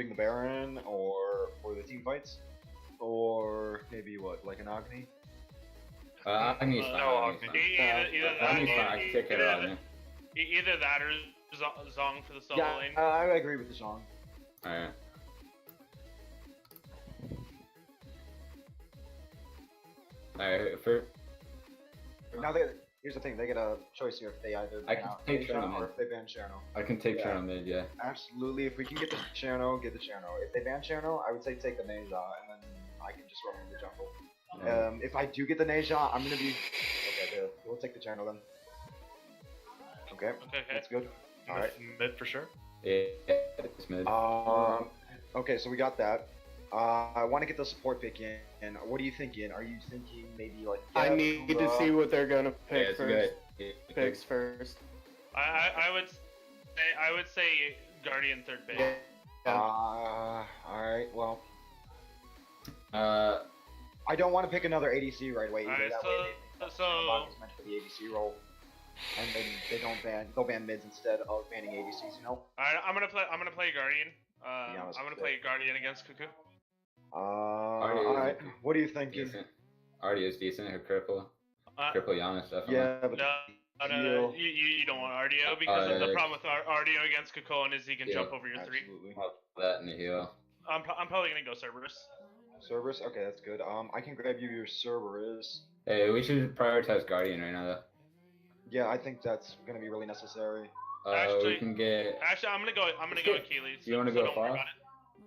moving the Baron, or for the team fights, or maybe what, like an Agni? Agni's fine. No, Agni's fine. either Agni's fine. I can take care of Agni. Either that or Zong for the solo Yeah, lane. I agree with the song. Alright. Alright, for... Now here's the thing, they get a choice here if they either I ban can out take Neja Cherno or mid. if they ban Cherno. I can take Yeah. Cherno mid, yeah. Absolutely, if we can get the Cherno, get the Cherno. If they ban Cherno, I would say take the Neja, and then I can just run in the jungle. Yeah. If I do get the Neja, I'm gonna be... Okay, good. We'll take the Cherno then. Okay, that's good. Alright. Mid for sure. Yeah, it's mid. Okay, so we got that. I want to get the support pick in. And what are you thinking? Are you thinking maybe like... I need to see what they're gonna pick it's first. good. Picks first. I would say Guardian third base. Yeah. Alright, well... Uh, I don't want to pick another ADC right away either. Alright, That way so is meant for the ADC role. And then they'll ban mids instead of banning ADCs, you know? Alright, I'm gonna play Guardian. Yeah, I'm gonna play Guardian against Cuckoo. Alright. What are you thinking? decent. Already is decent. Her cripple Giannis, definitely. Yeah, but No, you don't want RDO because the problem with RDO against Cocoon is he can jump over your 3. absolutely. That in the heal. I'm probably gonna go Cerberus. Cerberus? Okay, that's good. I can grab you your Cerberus. Hey, we should prioritize Guardian right now, though. Yeah, I think that's gonna be really necessary. We can get... Actually, I'm gonna go Achilles. You wanna go don't worry Faf? about it.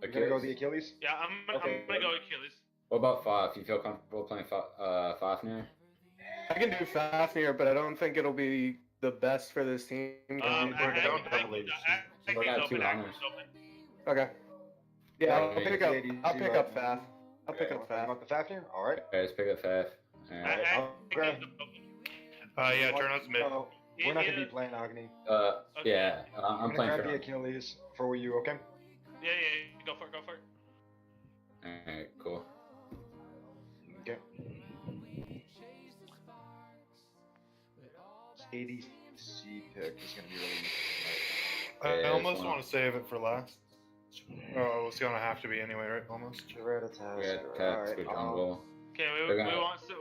You're gonna go the Achilles? Yeah, I'm gonna go Achilles. What about Faf? You feel comfortable playing Fafnir? I can do Fafnir, but I don't think it'll be the best for this team. We got 2 runners. Okay. Yeah, I'll Yeah, pick up Faf. I'll pick up You Faf. want the Fafnir? Alright. Okay, let's pick up Faf. Alright. Yeah, Turno's mid. So, we're not gonna be playing Agni. Yeah, I'm I'm gonna playing grab the for... Achilles for you, okay? Yeah, go for it. Alright, cool. Okay. This ADC pick is gonna be really Yeah, I almost it's want to save it for last. Oh, it's gonna have to be anyway, right? Almost. Yeah, Taz, good jungle. Okay,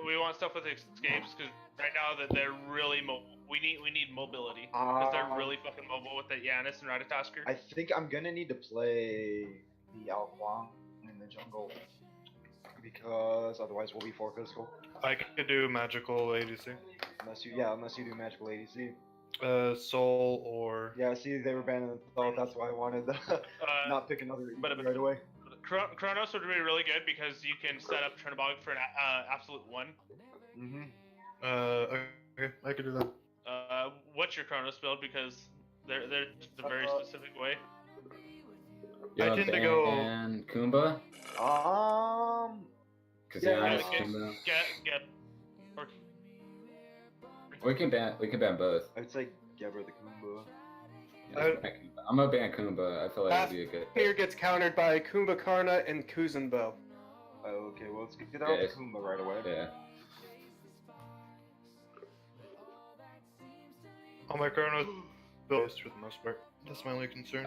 we want stuff with escapes because right now that they're really we need mobility because they're really fucking mobile with the Yanis and Ratatosker. I think I'm gonna need to play the Alquang in the jungle because otherwise we'll be 4 physical. I could do magical ADC. Unless you do magical ADC. Soul or... Yeah, see, they were banning the that's why I wanted to not pick another ADC right away. Chronos would be really good because you can set up Chernobog for an absolute 1. Okay, I could do that. What's your Chronos build? Because they're just a very specific way. You I wanna tend to go- ban Kumba? Cause Yeah, Giannis, Kumba. Get or We can ban both. I would say Gebra the Kumba. Yeah, I'm gonna ban Kumba. I feel like it'd be a good... Fafnir gets countered by Kumbhakarna and Kuzenbo. Okay, well, let's get out the Kumba right away. Yeah. All my Chronos builds for the most part. That's my only concern.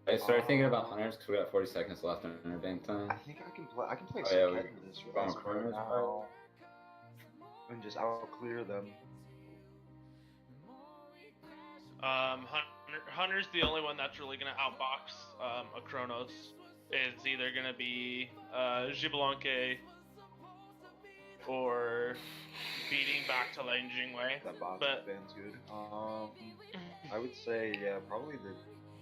I started thinking about hunters because we got 40 seconds left in our bank time. I think I can play. I can play Oh, yeah, some we- this on right corners, now, and just out clear them. Hunter's the only one that's really gonna outbox a Chronos. It's either gonna be Xbalanque or beating back to Lane Jingwei. That box But- band's good. I would say yeah, probably the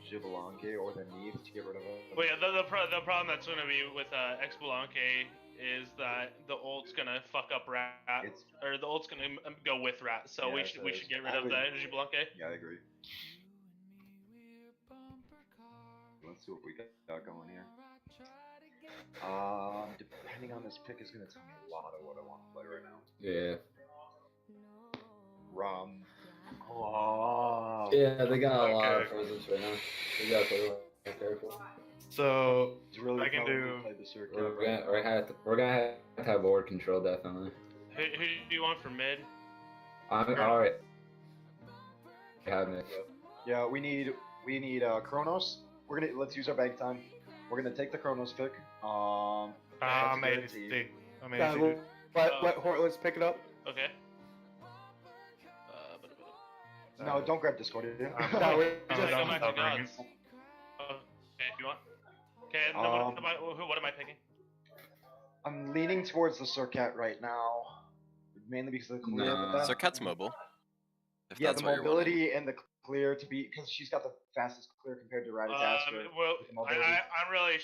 Xbalanque or the Neve to get rid of it. But yeah, the problem that's gonna be with Xbalanque is that the ult's gonna fuck up Rat, or the ult's gonna go with Rat. So Yeah, we so should get rid I of would- the Xbalanque. Yeah, I agree. Let's see what we got going here. Depending on this pick is gonna tell me a lot of what I want to play right now. Yeah. Oh. Yeah, they got a lot of Okay. presents right now. We gotta play careful. So, It's really I can probably do- play the circuit. We're gonna have to have board control definitely. Who do you want for mid? I'm alright. Have it. Yeah, we need Chronos. Let's use our bank time. We're gonna take the Chronos pick. That's I'm guaranteed. ADC. I'm Yeah, ADC. let Hortless pick it up. Okay. No, don't grab Discord. No, we I'm just- Go back to covering gods. it. Okay, if you want. Okay, and then what am I picking? I'm leaning towards the Surcat right now, mainly because of the clear. No. but that- Surcat's mobile. If Yeah, that's the what you're wanting. mobility and the clear to be because she's got the fastest clear compared to Ratatasker. Well, with the mobility. I'm really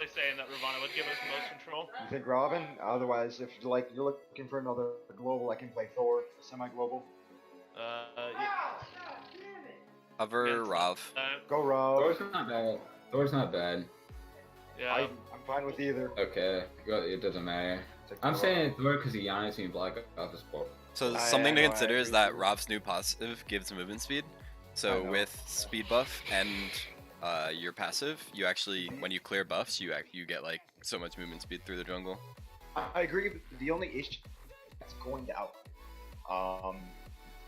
saying that Ravana would give us the most control. You think Robin? Otherwise, if you're looking for another global, I can play Thor, semi-global. Yeah. Hover Yeah. Rav. Go Rob. Thor's not bad. Thor's not bad. Yeah. I'm fine with either. Okay, it doesn't matter. Take I'm Rob. saying Thor because he honestly black off his port. So I something to know, I consider is agree that too. Rav's new passive gives movement speed. I So know. with speed buff and your passive, you actually, when you clear buffs, you get like so much movement speed through the jungle. I agree. But the only issue that's going to out.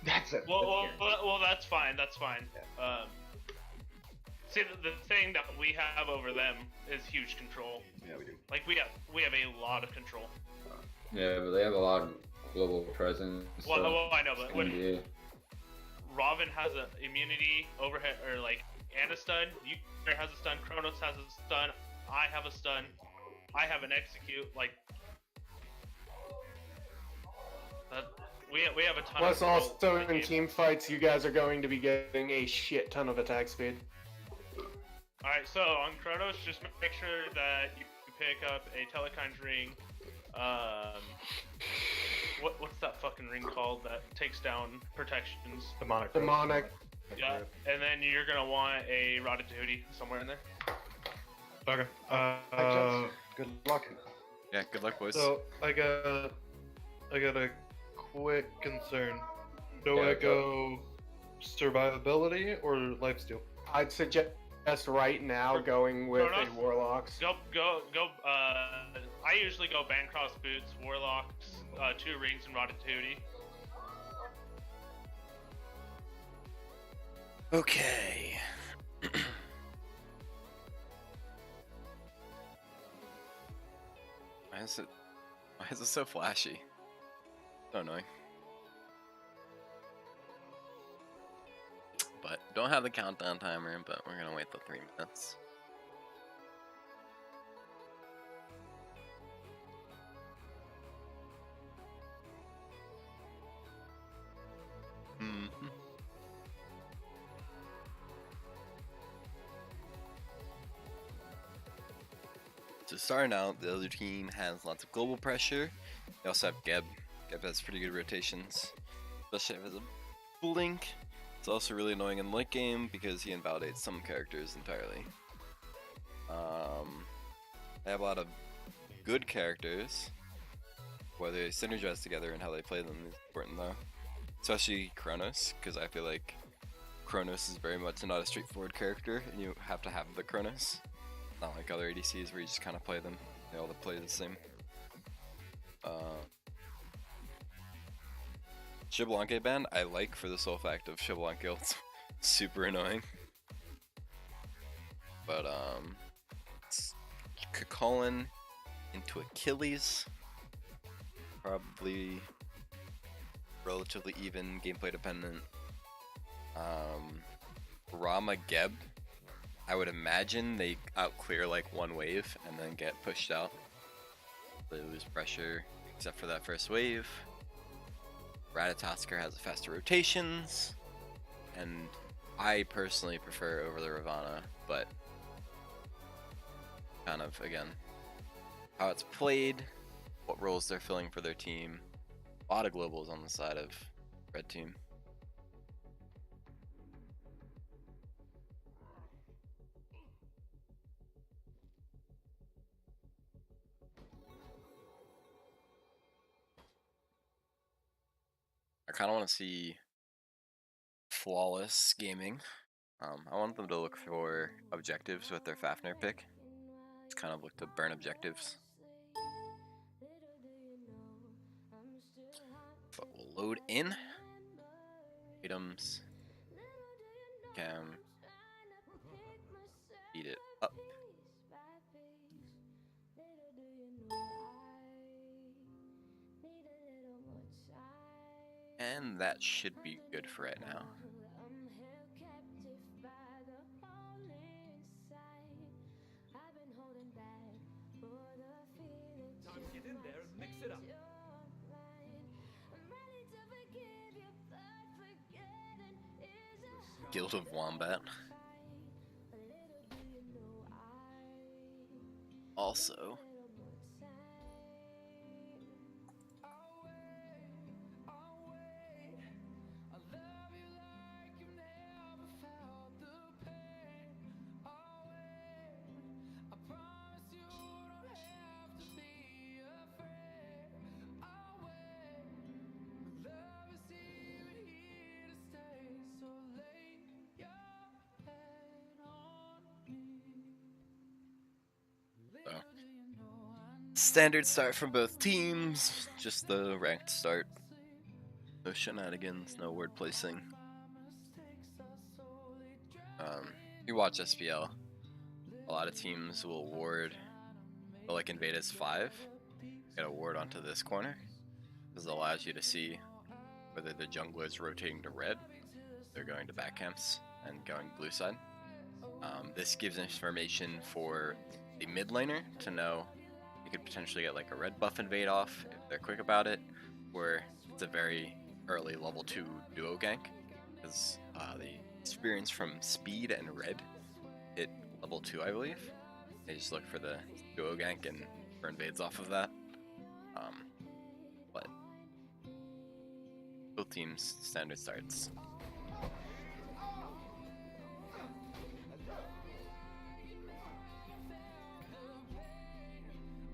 That's it. Well, that's fine. That's fine. See, the thing that we have over them is huge control. Yeah, we do. Like we have a lot of control. Yeah, but they have a lot of global presence. Well, so I know, but it's when gonna be- Robin has a immunity overhead or like and a stun, Euclid has a stun, Kronos has a stun, I have a stun, I have an execute. Like that, we have a ton. Plus, of control also in the in game. team fights, you guys are going to be getting a shit ton of attack speed. Alright, so on Kronos, just make sure that you pick up a Telekine's ring. What's that fucking ring called that takes down protections? Demonic. Demonic. Yeah, and then you're gonna want a Ratatouille somewhere in there. Okay. Good luck. Yeah, good luck, boys. So I got a quick concern. Do Yeah, I go survivability or lifesteal? I'd suggest right now going with Kronos? a Warlocks. Go. I usually go Bancross boots, Warlocks, 2 rings, and Ratatouille. Okay. Why is it so flashy? So annoying. But don't have the countdown timer, but we're gonna wait the 3 minutes. Mhm. So starting out, the other team has lots of global pressure. They also have Geb. Geb has pretty good rotations, especially if it has a blink. It's also really annoying in late game because he invalidates some characters entirely. They have a lot of good characters. Whether they synergize together and how they play them is important though. Especially Kronos, because I feel like Kronos is very much not a straightforward character, and you have to have the Kronos. Not like other ADCs where you just kind of play them. They all play the same. Xbalanque ban I like for the sole fact of Xbalanque ult's super annoying. But Colin into Achilles, probably relatively even gameplay dependent. Rama Geb, I would imagine they outclear like one wave and then get pushed out. They lose pressure except for that first wave. Ratatasker has faster rotations, and I personally prefer over the Ravana, but kind of again how it's played, what roles they're filling for their team. A lot of globals on the side of red team. I kind of want to see flawless gaming. I want them to look for objectives with their Fafnir pick. Just kind of look to burn objectives. But we'll load in items. Cam. Speed it up. And that should be good for right now. Get in there and mix it up. Guild of Wombat. Also, standard start from both teams, just the ranked start. No shenanigans, no word placing. You watch SPL, a lot of teams will ward, but like invade as 5, get a ward onto this corner. This allows you to see whether the jungler is rotating to red, they're going to back camps, and going blue side. This gives information for the mid laner to know you could potentially get like a red buff invade off if they're quick about it, or it's a very early level 2 duo gank, because the experience from speed and red hit level 2, I believe. They just look for the duo gank and for invades off of that. But both teams standard starts.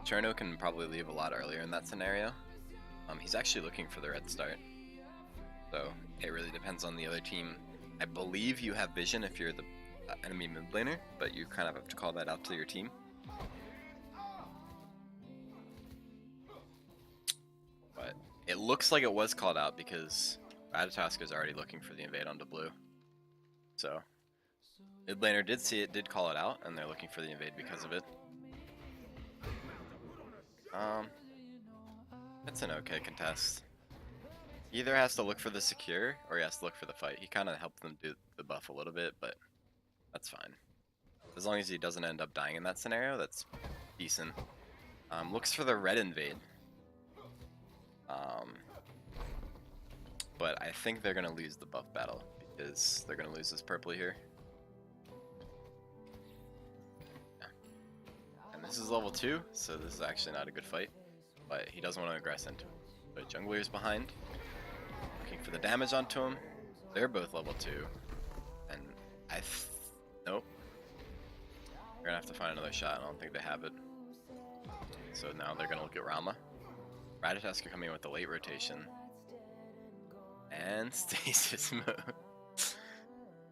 Cherno can probably leave a lot earlier in that scenario. He's actually looking for the red start. So it really depends on the other team. I believe you have vision if you're the enemy mid laner, but you kind of have to call that out to your team. But it looks like it was called out because Ratatosk is already looking for the invade onto blue. So mid laner did see it, did call it out, and they're looking for the invade because of it. It's an okay contest. He either has to look for the secure, or he has to look for the fight. He kind of helped them do the buff a little bit, but that's fine. As long as he doesn't end up dying in that scenario, that's decent. Looks for the red invade. But I think they're going to lose the buff battle, because they're going to lose this purple here. Yeah. And this is level 2, so this is actually not a good fight. But he doesn't want to aggress into it. But jungler's behind, looking for the damage onto him. They're both level 2. And nope. We're gonna have to find another shot. I don't think they have it. So now they're gonna look at Rama. Ratatosk coming in with the late rotation. And stasis mode.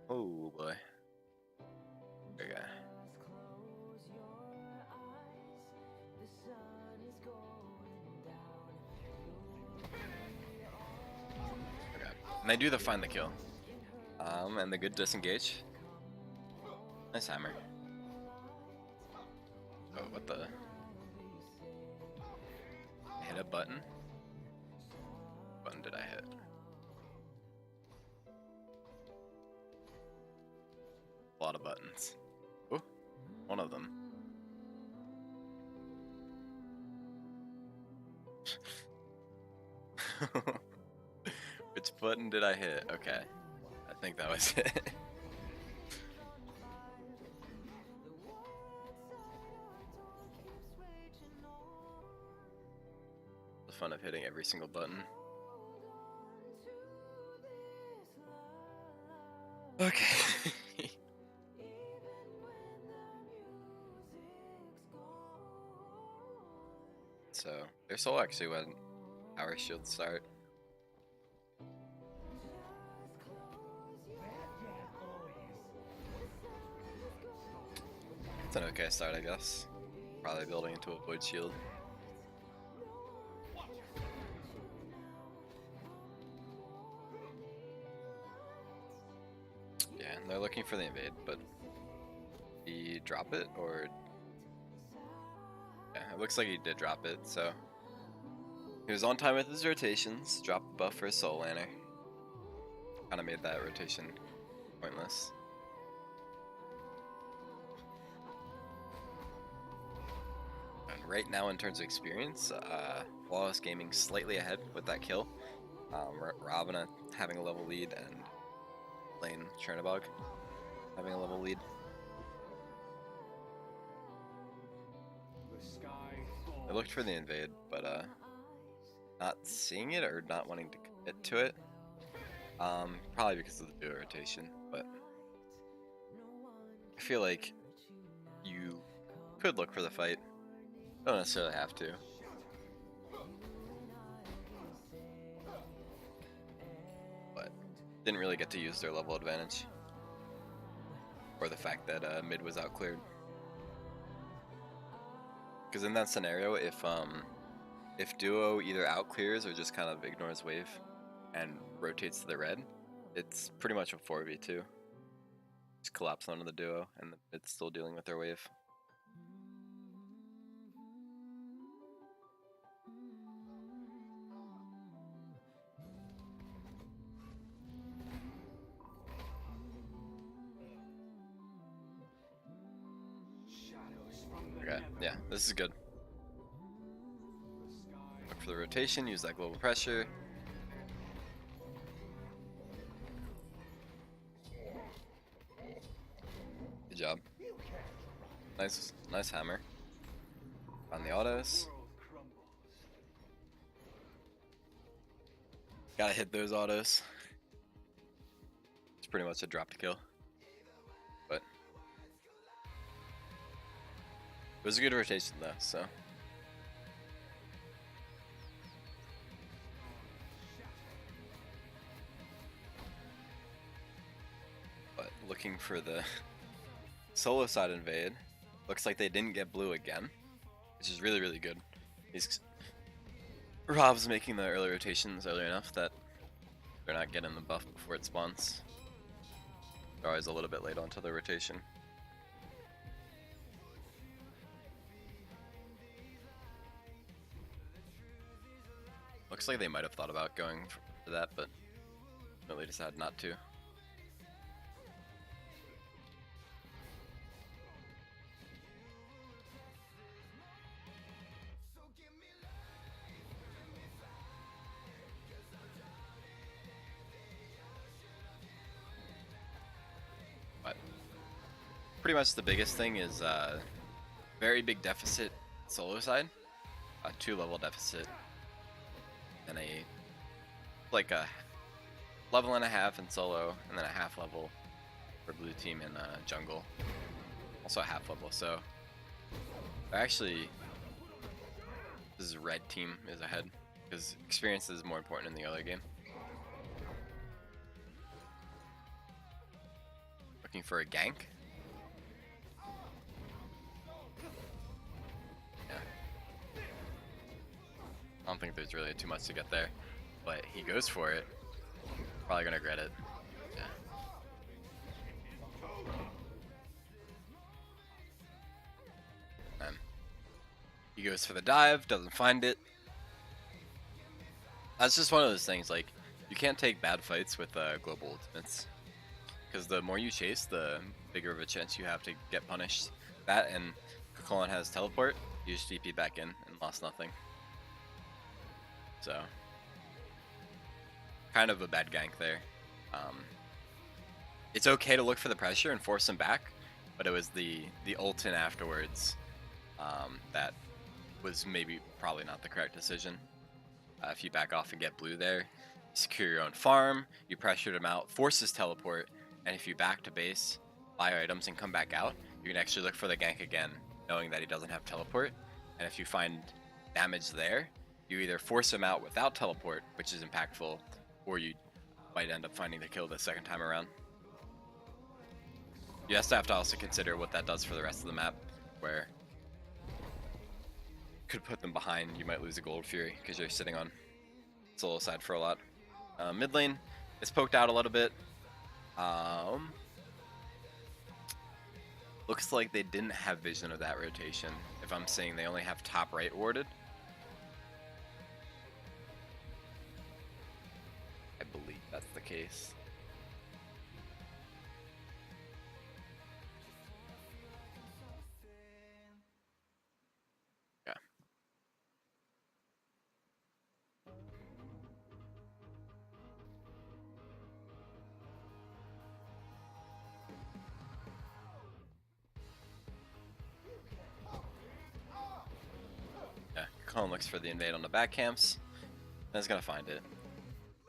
Oh boy. There we go. And they do the find the kill. And the good disengage. Nice hammer. Oh, what the? Hit a button? What button did I hit? A lot of buttons. Ooh, one of them. Which button did I hit? Okay. I think that was it. The fun of hitting every single button. Okay. So, their soul actually went our shield start. It's an okay start, I guess. Probably building into a void shield. Yeah, and they're looking for the invade, but did he drop it or? Yeah, it looks like he did drop it. So he was on time with his rotations. Dropped the buff for his soul lantern. kind of made that rotation pointless. And right now, in terms of experience, Flawless Gaming slightly ahead with that kill. Ravana having a level lead, and Lane Chernobog having a level lead. I looked for the invade, but not seeing it or not wanting to commit to it. Probably because of the duo rotation, but I feel like you could look for the fight. Don't necessarily have to. But didn't really get to use their level advantage. Or the fact that mid was outcleared. Because in that scenario, if duo either outclears or just kind of ignores wave and rotates to the red, it's pretty much a 4v2. Just collapse onto the duo and it's still dealing with their wave. Okay, yeah, this is good. Look for the rotation, use that global pressure. Good job. Nice hammer. On the autos. Gotta hit those autos. It's pretty much a drop to kill. But it was a good rotation though, so. But looking for the solo side invade. Looks like they didn't get blue again, which is really, really good. Rob's making the early rotations early enough that they're not getting the buff before it spawns. They're always a little bit late onto the rotation. Looks like they might have thought about going for that, but really decided not to. But pretty much the biggest thing is very big deficit solo side, a 2-level deficit, and like a level and a half in solo, and then a half level for blue team in jungle. Also a half level, so actually this is red team is ahead because experience is more important in the early game. Looking for a gank. Yeah. I don't think there's really too much to get there, but he goes for it. Probably gonna regret it. Yeah. And he goes for the dive, doesn't find it. That's just one of those things, like, you can't take bad fights with global ultimates. Because the more you chase, the bigger of a chance you have to get punished. That and Kakolan has teleport, you just TP back in and lost nothing. So, kind of a bad gank there. It's okay to look for the pressure and force him back, but it was the ult in afterwards that was probably not the correct decision. If you back off and get blue there, secure your own farm, you pressured him out, force his teleport, and if you back to base, buy items, and come back out, you can actually look for the gank again, knowing that he doesn't have teleport. And if you find damage there, you either force him out without teleport, which is impactful, or you might end up finding the kill the second time around. You have to also consider what that does for the rest of the map, where could put them behind. You might lose a Gold Fury because you're sitting on solo side for a lot. Mid lane is poked out a little bit. Looks like they didn't have vision of that rotation. If I'm saying they only have top right warded. I believe that's the case. Tone looks for the invade on the back camps, and is gonna find it.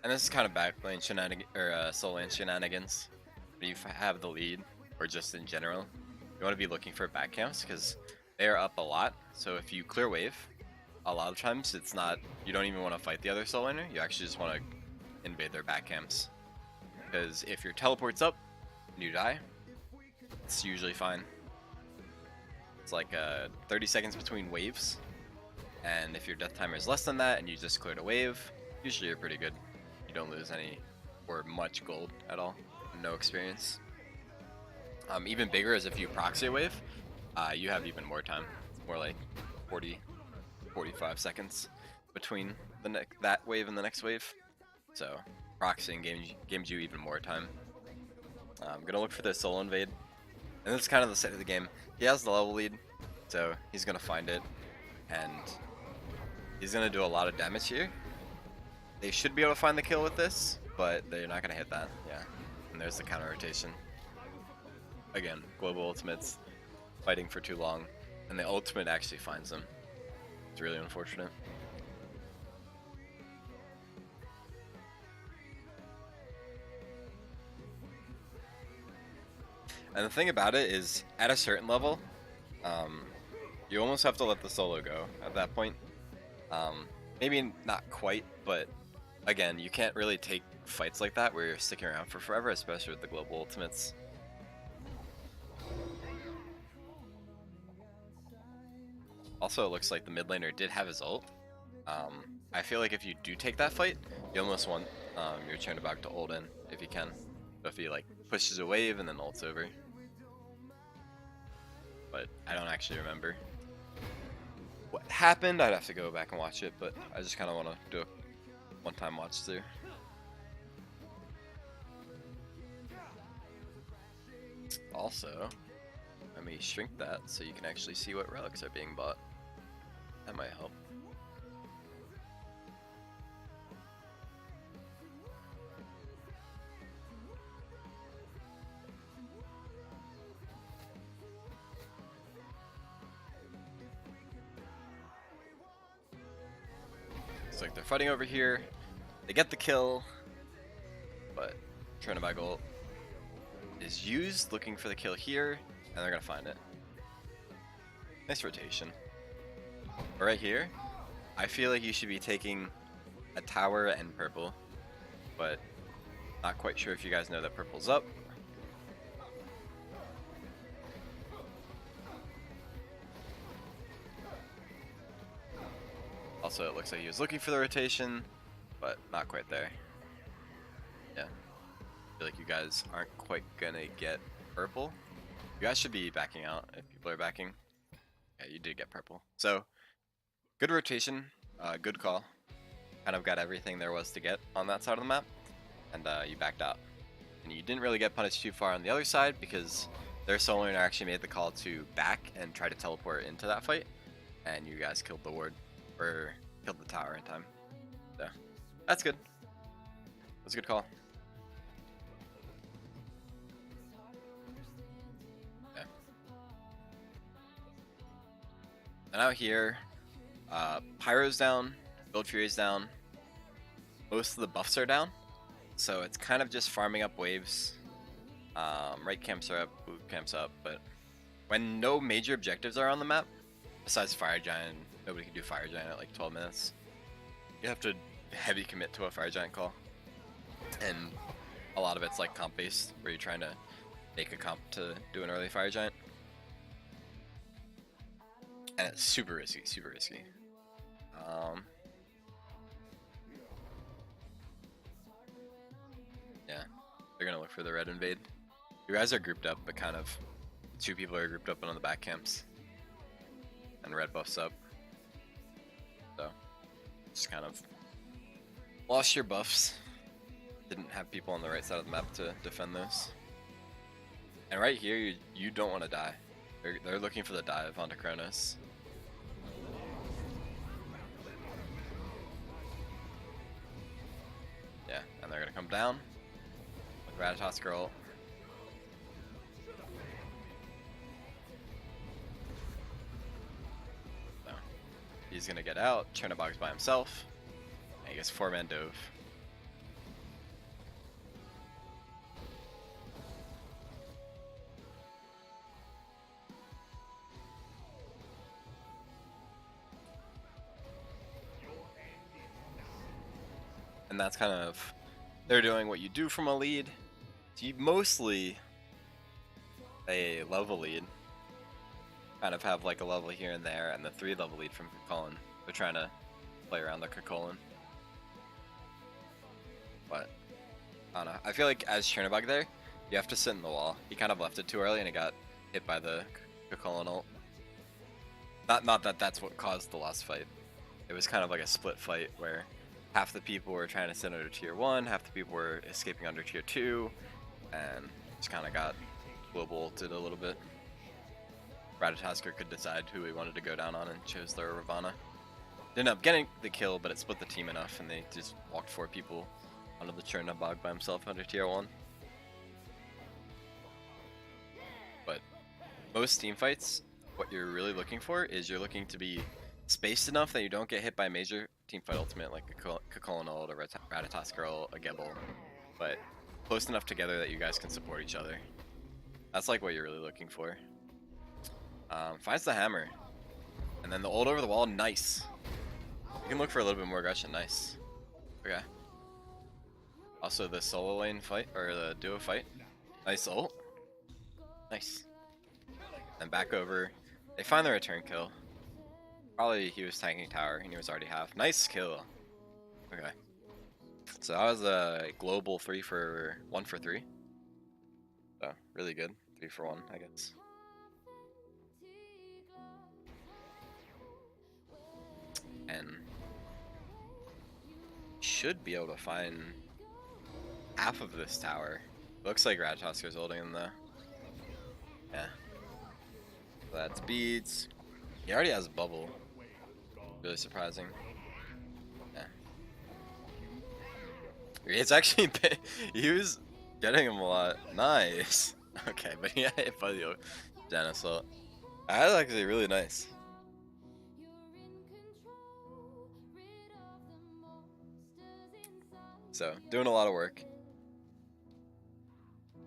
And this is kind of back lane shenanigans, or solo lane shenanigans. When you have the lead, or just in general, you want to be looking for back camps because they are up a lot. So if you clear wave, a lot of times it's not, you don't even want to fight the other solo laner, you actually just want to invade their back camps. Because if your teleport's up and you die, it's usually fine. It's like 30 seconds between waves, and if your death timer is less than that and you just cleared a wave, usually you're pretty good. You don't lose any or much gold at all, no experience. Even bigger is if you proxy a wave, you have even more time, more like 40-45 seconds between that wave and the next wave. So proxying games you even more time. I'm gonna look for the solo invade, and this is kind of the set of the game. He has the level lead, so he's gonna find it, and he's gonna do a lot of damage here. They should be able to find the kill with this, but they're not gonna hit that. Yeah, and there's the counter rotation. Again, global ultimates fighting for too long, and the ultimate actually finds them. It's really unfortunate. And the thing about it is, at a certain level, you almost have to let the solo go at that point. Maybe not quite, but again, you can't really take fights like that where you're sticking around for forever, especially with the global ultimates. Also, it looks like the mid laner did have his ult. I feel like if you do take that fight, you almost want your Chernobog to ult in if you can. So if he like pushes a wave and then ults over. But I don't actually remember what happened. I'd have to go back and watch it, but I just kind of want to do a one-time watch through. Also, let me shrink that so you can actually see what relics are being bought. That might help. Looks like they're fighting over here. They get the kill, but Chernobog ult is used, looking for the kill here, and they're gonna find it. Nice rotation. But right here, I feel like you should be taking a tower and purple, but not quite sure if you guys know that purple's up. Also, it looks like he was looking for the rotation, but not quite there. Yeah. I feel like you guys aren't quite gonna get purple. You guys should be backing out if people are backing. Yeah, you did get purple. So, good rotation, good call. Kind of got everything there was to get on that side of the map, and you backed out. And you didn't really get punished too far on the other side because their solo laner actually made the call to back and try to teleport into that fight, and you guys killed the ward. Or killed the tower in time. So, that's good. That's a good call. Okay. And out here, Pyro's down, Build Fury's down. Most of the buffs are down. So it's kind of just farming up waves. Right camps are up, boot camps up, but when no major objectives are on the map, besides Fire Giant, nobody can do Fire Giant at like 12 minutes. You have to heavy commit to a Fire Giant call. And a lot of it's like comp based, where you're trying to make a comp to do an early Fire Giant. And it's super risky, super risky. Yeah, they're gonna look for the red invade. You guys are grouped up, but kind of two people are grouped up on the back camps. And red buffs up. So, just kind of lost your buffs. Didn't have people on the right side of the map to defend those. And right here, you don't want to die. They're looking for the dive onto Kronos. Yeah, and they're gonna come down with Ratatosk ult. he's gonna get out. Chernobog's by himself. And he gets 4-man dove. And that's kind of, they're doing what you do from a lead. So you mostly a level lead. Kind of have like a level here and there, and the 3-level lead from Kakolin. They're trying to play around the Kakolin. But, I don't know. I feel like as Chernobog there, you have to sit in the wall. He kind of left it too early and he got hit by the Kakolin ult. Not that that's what caused the last fight. It was kind of like a split fight where half the people were trying to sit under tier 1, half the people were escaping under tier 2, and just kind of got global ulted a little bit. Ratatosker could decide who he wanted to go down on and chose their Ravana. Ended up getting the kill, but it split the team enough and they just walked 4 people onto the Chernobog by himself under tier 1. But most team fights, what you're really looking for is you're looking to be spaced enough that you don't get hit by a major teamfight ultimate like a Kakolin ult, a Ratatosker ult, a Gebel, but close enough together that you guys can support each other. That's like what you're really looking for. Finds the hammer. And then the ult over the wall, nice. You can look for a little bit more aggression, nice. Okay. Also the solo lane fight, or the duo fight. Nice ult. Nice. And back over. They find the return kill. Probably he was tanking tower and he was already half. Nice kill. Okay. So that was a global 1 for 3. So really good. 3 for 1, I guess. And should be able to find half of this tower. Looks like Ratatosker's holding him though. Yeah. So that's beads. He already has a bubble. Really surprising. Yeah. It's actually he was getting him a lot. Nice. Okay, but yeah, hit by the Janus ult. That's actually really nice. So, doing a lot of work.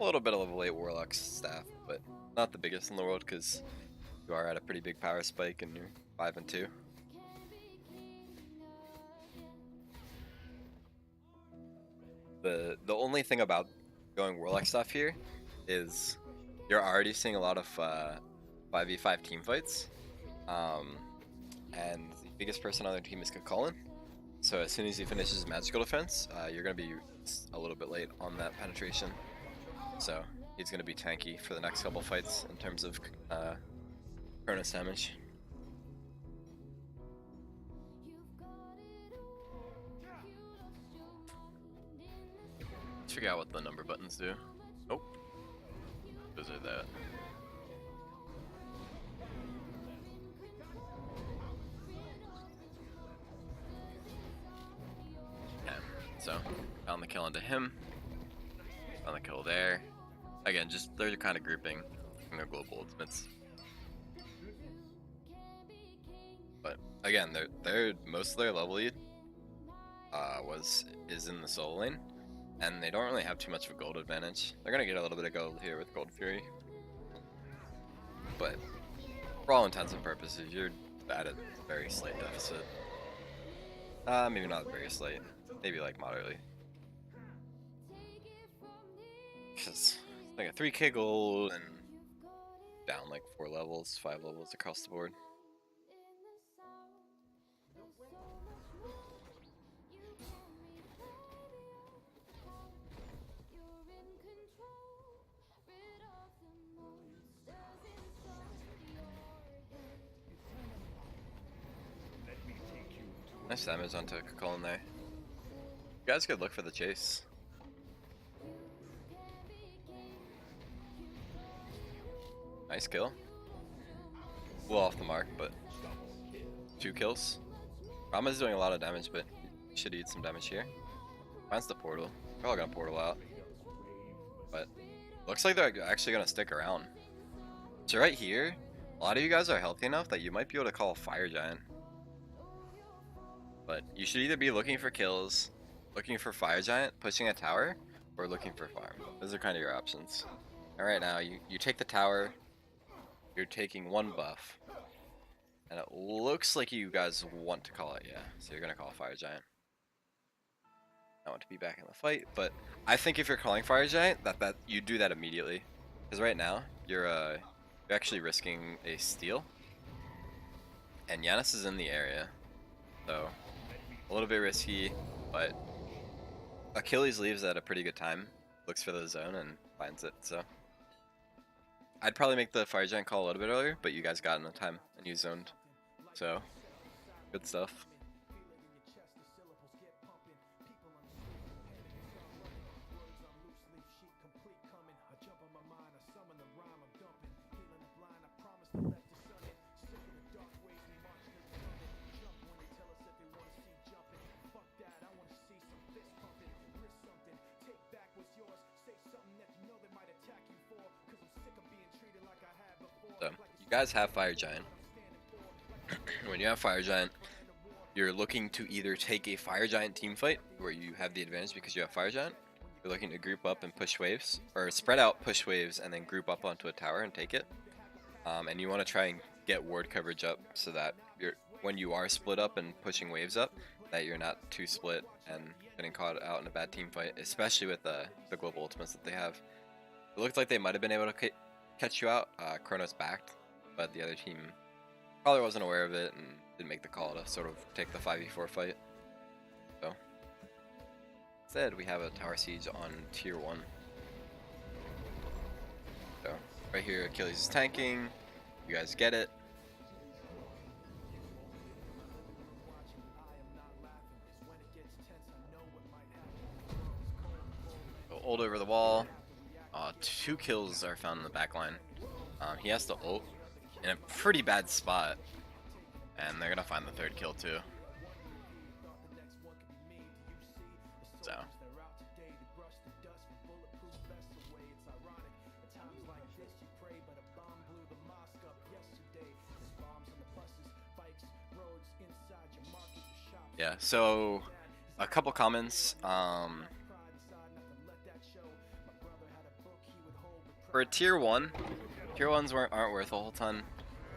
A little bit of level 8 Warlock staff, but not the biggest in the world because you are at a pretty big power spike and you're 5 and 2. The only thing about going Warlock stuff here is you're already seeing a lot of 5v5 team fights. And the biggest person on their team is Kakolin. So as soon as he finishes magical defense, you're going to be a little bit late on that penetration. So he's going to be tanky for the next couple fights in terms of Cronus damage. Let's figure out what the number buttons do. Oh, those are that. So, found the kill into him. Found the kill there. Again, just they're kind of grouping in their global ultimates. But again, they're most of their level lead is in the solo lane, and they don't really have too much of a gold advantage. They're gonna get a little bit of gold here with Gold Fury, but for all intents and purposes, you're at a very slight deficit. Maybe not very slight. Maybe like moderately. Because like a 3k gold and down like 4 levels, 5 levels across the board. Nice damage onto Kakolin there. You guys could look for the chase. Nice kill. A little off the mark, but 2 kills. Rama's doing a lot of damage, but he should eat some damage here. Finds the portal. Probably gonna portal out. But looks like they're actually gonna stick around. So right here, a lot of you guys are healthy enough that you might be able to call a Fire Giant. But you should either be looking for kills, looking for Fire Giant, pushing a tower, or looking for farm. Those are kind of your options. And right now, you take the tower, you're taking 1 buff, and it looks like you guys want to call it, yeah. So you're going to call Fire Giant. I want to be back in the fight, but I think if you're calling Fire Giant, that you do that immediately. Because right now, you're actually risking a steal. And Yanis is in the area, so a little bit risky, but Achilles leaves at a pretty good time, looks for the zone and finds it, so I'd probably make the Fire Giant call a little bit earlier, but you guys got enough time and you zoned, so good stuff. So, you guys have Fire Giant. When you have Fire Giant, you're looking to either take a Fire Giant team fight, where you have the advantage because you have Fire Giant. You're looking to group up and push waves, or spread out, push waves, and then group up onto a tower and take it. And you want to try and get ward coverage up so that when you are split up and pushing waves up, that you're not too split and getting caught out in a bad team fight, especially with the global ultimates that they have. It looked like they might have been able to catch you out. Chronos backed, but the other team probably wasn't aware of it and didn't make the call to sort of take the 5v4 fight. So instead, we have a tower siege on tier 1. So right here, Achilles is tanking. You guys get it. Go ult over the wall. 2 kills are found in the back line. He has to ult in a pretty bad spot, and they're gonna find the 3rd kill too. So yeah, so a couple comments. For a tier 1, tier 1s aren't worth a whole ton.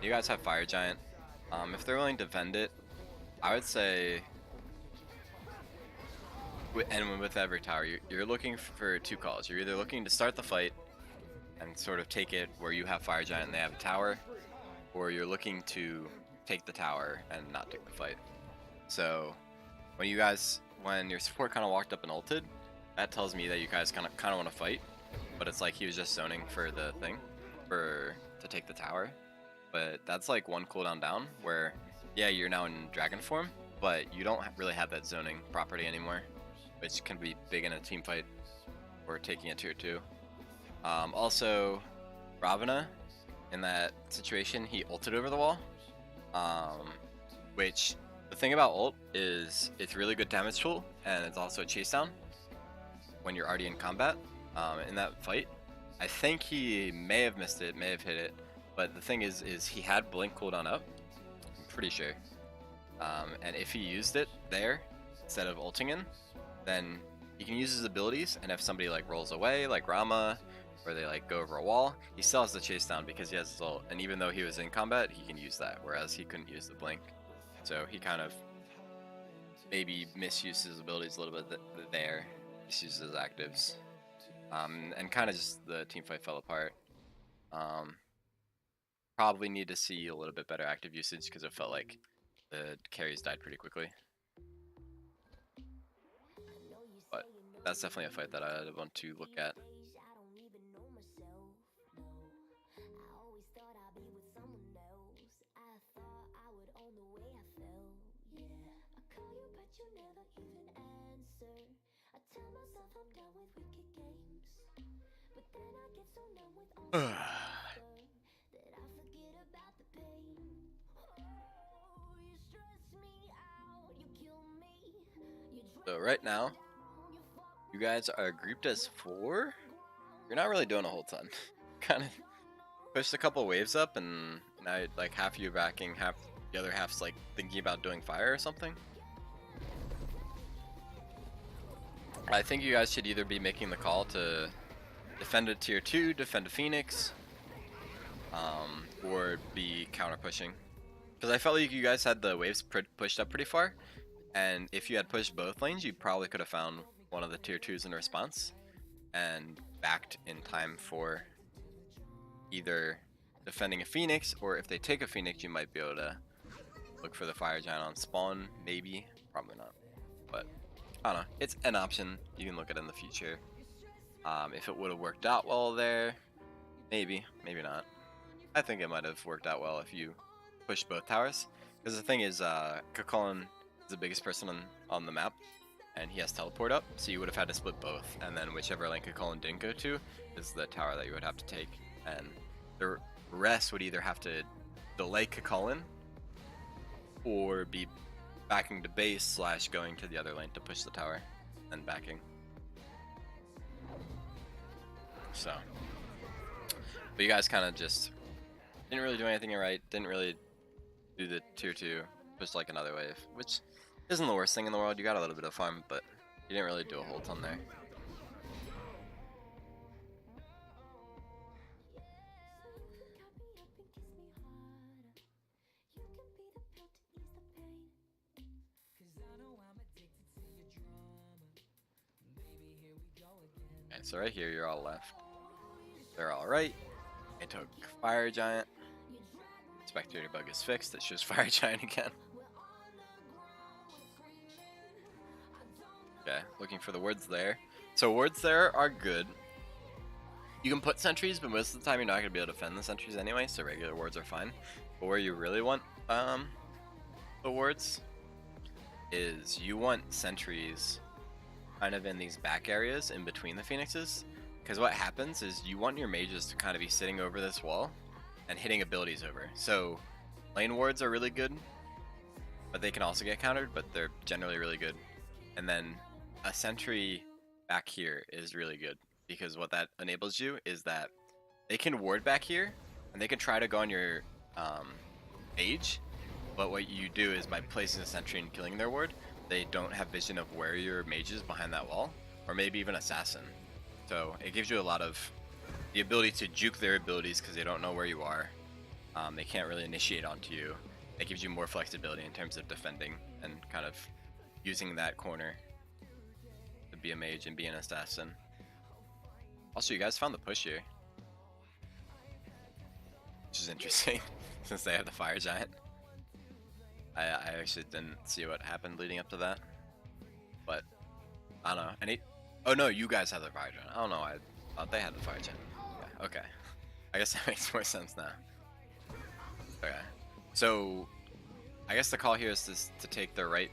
You guys have Fire Giant. If they're willing to defend it, I would say, and with every tower, you're looking for 2 calls. You're either looking to start the fight and sort of take it where you have Fire Giant and they have a tower, or you're looking to take the tower and not take the fight. So when your support kind of walked up and ulted, that tells me that you guys kind of want to fight. But it's like he was just zoning for the thing, to take the tower. But that's like 1 cooldown down, where yeah, you're now in dragon form, but you don't really have that zoning property anymore, which can be big in a team fight or taking a tier 2. Also, Ravana, in that situation, he ulted over the wall, which the thing about ult is it's really good damage tool, and it's also a chase down when you're already in combat. In that fight, I think he may have missed it, may have hit it, but the thing is he had blink cooldown up, I'm pretty sure. And if he used it there instead of ulting in, then he can use his abilities, and if somebody like rolls away, like Rama, or they like go over a wall, he still has the chase down because he has his ult, and even though he was in combat, he can use that, whereas he couldn't use the blink. So he kind of maybe misused his abilities a little bit there, misuses his actives. And kind of just the team fight fell apart. Probably need to see a little bit better active usage because it felt like the carries died pretty quickly. But that's definitely a fight that I want to look at. So right now, you guys are grouped as 4. You're not really doing a whole ton. Kind of pushed a couple waves up, and now like half of you backing, half the other half's like thinking about doing fire or something. I think you guys should either be making the call to defend a tier 2, defend a Phoenix, or be counter pushing. Because I felt like you guys had the waves pushed up pretty far, and if you had pushed both lanes, you probably could have found one of the tier 2s in response and backed in time for either defending a Phoenix, or if they take a Phoenix, you might be able to look for the Fire Giant on spawn, maybe, probably not. But I don't know, it's an option you can look at in the future. If it would have worked out well there, maybe not. I think it might have worked out well if you pushed both towers. Because the thing is, Kakolin is the biggest person on the map, and he has teleport up, so you would have had to split both. And then whichever lane Kakolin didn't go to is the tower that you would have to take. And the rest would either have to delay Kakolin or be backing to base / going to the other lane to push the tower and backing. So, but you guys kind of just didn't really do anything right, didn't really do the tier 2, pushed like another wave, which isn't the worst thing in the world. You got a little bit of farm, but you didn't really do a whole ton there. Okay, so right here, you're all left. They're all right. I took Fire Giant. Spectator bug is fixed. It's just Fire Giant again. Okay, looking for the wards there. So wards there are good. You can put sentries, but most of the time you're not going to be able to defend the sentries anyway, so regular wards are fine. But where you really want the wards is you want sentries kind of in these back areas in between the Phoenixes. Because what happens is you want your mages to kind of be sitting over this wall and hitting abilities over. So lane wards are really good, but they can also get countered, but they're generally really good. And then a sentry back here is really good, because what that enables you is that they can ward back here and they can try to go on your mage, but what you do is by placing a sentry and killing their ward, they don't have vision of where your mage is behind that wall, or maybe even assassin. So it gives you a lot of the ability to juke their abilities because they don't know where you are. They can't really initiate onto you. It gives you more flexibility in terms of defending and kind of using that corner to be a mage and be an assassin. Also, you guys found the push here, which is interesting since they have the Fire Giant. I actually didn't see what happened leading up to that, but I don't know. Oh no, you guys have the Fire Giant. I don't know. I thought they had the Fire Giant. Yeah, okay. I guess that makes more sense now. Okay. So I guess the call here is to take the right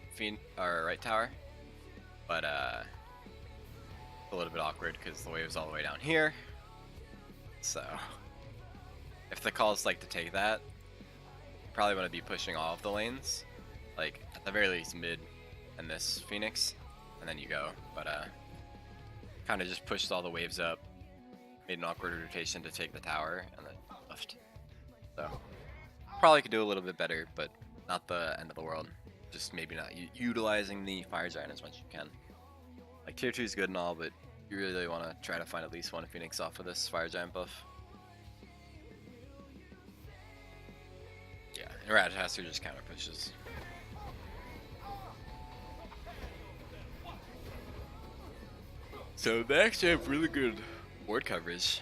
tower, but a little bit awkward because the wave's all the way down here. So if the call is like to take that, you probably want to be pushing all of the lanes, like at the very least mid and this Phoenix, and then you go. But kind of just pushed all the waves up, made an awkward rotation to take the tower, and then left. So probably could do a little bit better, but not the end of the world. Just maybe not utilizing the Fire Giant as much as you can. Like tier 2 is good and all, but you really want to try to find at least one Phoenix off of this Fire Giant buff. Yeah, and Ratataster just counter pushes. So they actually have really good ward coverage.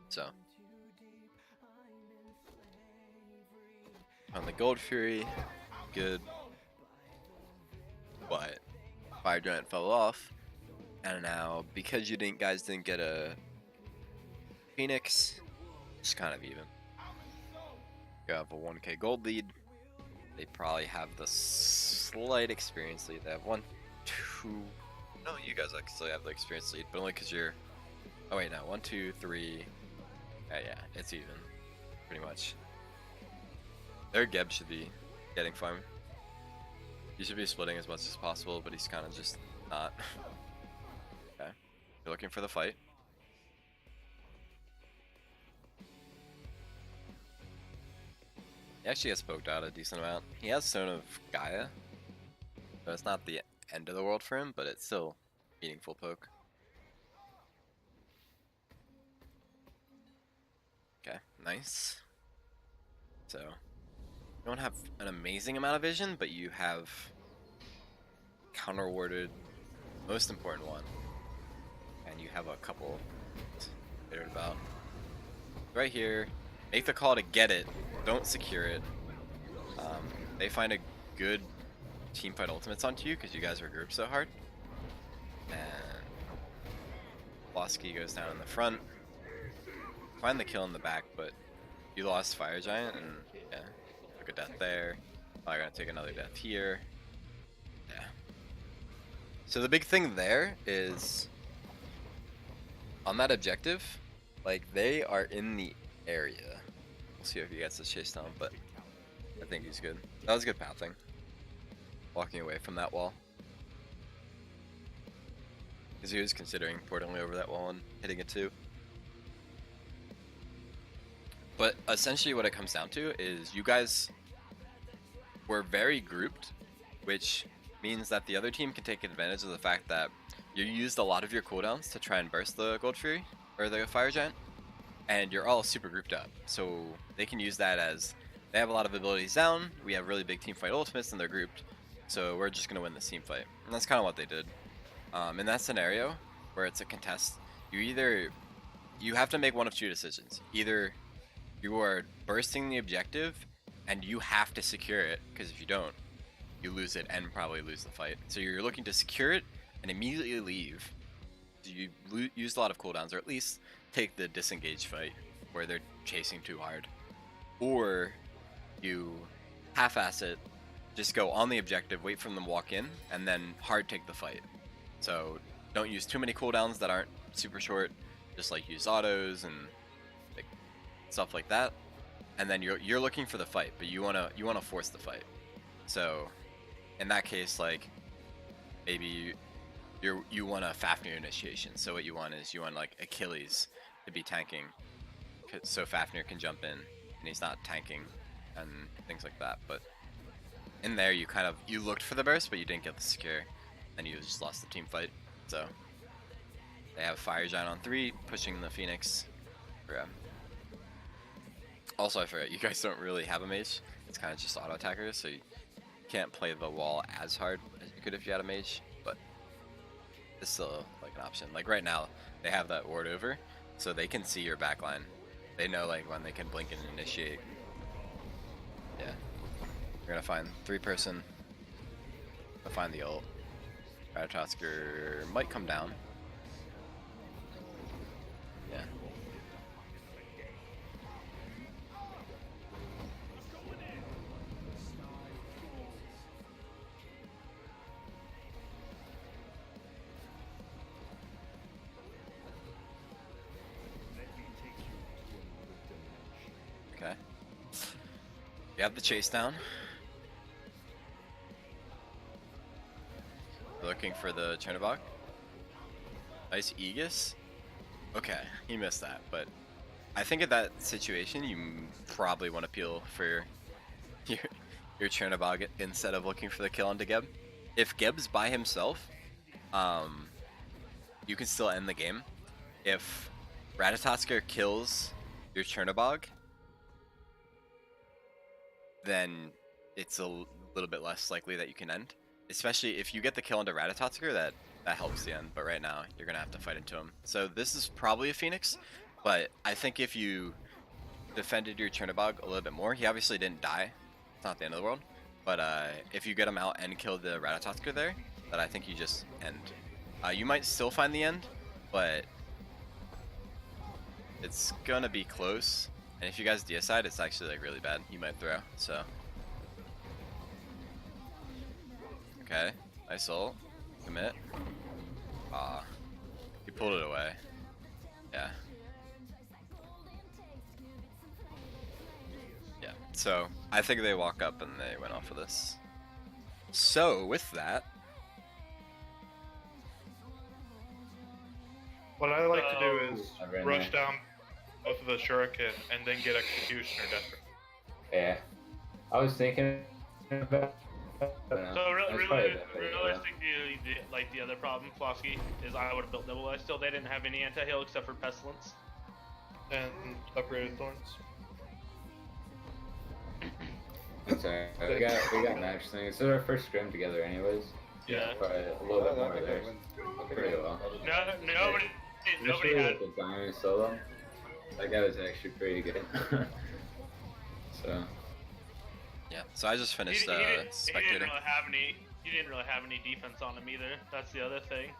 So on the Gold Fury, good, but Fire Giant fell off, and now because you guys didn't get a Phoenix, it's kind of even. You have a 1k gold lead. They probably have the slight experience lead. They have 1, 2. No, you guys actually have the experience lead, but only because you're. Oh wait, no, 1, 2, 3. Yeah, it's even, pretty much. Their Geb should be getting farm. He should be splitting as much as possible, but he's kind of just not. Okay, you're looking for the fight. He actually gets poked out a decent amount. He has Stone of Gaia, so it's not the end of the world for him, but it's still meaningful poke. Okay, nice. So, you don't have an amazing amount of vision, but you have counter-warded most important one. And you have a couple figured about. Right here, make the call to get it, don't secure it. They find a good teamfight ultimates onto you because you guys were grouped so hard. And Blosky goes down in the front. Find the kill in the back, but you lost Fire Giant, and yeah, took a death there. Probably gonna take another death here. Yeah. So the big thing there is on that objective, like they are in the area. We'll see if he gets the chase down, but I think he's good. That was good pathing. Walking away from that wall. Because he was considering portaling over that wall and hitting it too. But essentially what it comes down to is you guys were very grouped, which means that the other team can take advantage of the fact that you used a lot of your cooldowns to try and burst the Gold Fury, or the Fire Giant, and you're all super grouped up. So they can use that as, they have a lot of abilities down, we have really big team fight ultimates and they're grouped, so we're just going to win this team fight. And that's kind of what they did. In that scenario, where it's a contest, you have to make one of two decisions. Either you are bursting the objective and you have to secure it, because if you don't, you lose it and probably lose the fight. So you're looking to secure it and immediately leave. You used a lot of cooldowns, or at least take the disengage fight where they're chasing too hard. Or you half-ass it, just go on the objective, wait for them to walk in, and then hard take the fight. So don't use too many cooldowns that aren't super short, just like use autos and like stuff like that. And then you're looking for the fight, but you wanna force the fight. So in that case, like maybe you want a Fafnir initiation. So what you want is like Achilles to be tanking, so Fafnir can jump in and he's not tanking and things like that. But in there you looked for the burst, but you didn't get the secure, and you just lost the team fight. So they have Fire Giant on 3, pushing the Phoenix. Yeah. Also, I forgot, you guys don't really have a mage. It's kind of just auto attackers, so you can't play the wall as hard as you could if you had a mage, but it's still like an option. Like right now, they have that ward over, so they can see your backline. They know like when they can blink and initiate. Yeah. We're gonna find 3-person. We'll find the ult. Ratatosker might come down. Yeah. Okay. You have the chase down. Looking for the Chernobog. Nice Aegis. Okay, he missed that, but I think in that situation you probably want to peel for your Chernobog instead of looking for the kill onto Geb. If Geb's by himself, you can still end the game. If Ratatosker kills your Chernobog, then it's a little bit less likely that you can end. Especially if you get the kill into Ratatosker, that helps the end. But right now, you're going to have to fight into him. So this is probably a Phoenix, but I think if you defended your Chernobog a little bit more, he obviously didn't die. It's not the end of the world. But if you get him out and kill the Ratatosker there, then I think you just end. You might still find the end, but it's going to be close. And if you guys deicide, it's actually like really bad. You might throw, so. Okay, nice ult. Commit. Ah, he pulled it away. Yeah. Yeah, so I think they walk up and they went off of this. So with that, What I like to do is I ran rush there. down both of the shuriken and then get executioner desperate. Yeah. I was thinking about. So realistically, like the other problem, Flosky, is I would have built double. Still, they didn't have any anti-heal except for pestilence. And upgraded thorns. It's alright. We got match things. This is our first scrim together, anyways. Yeah. Probably a little bit more of theirs. Pretty well. Nobody had. The diamond solo. That guy was actually pretty good. So. yeah. So I just finished He didn't spectator. really have any defense on him either. That's the other thing.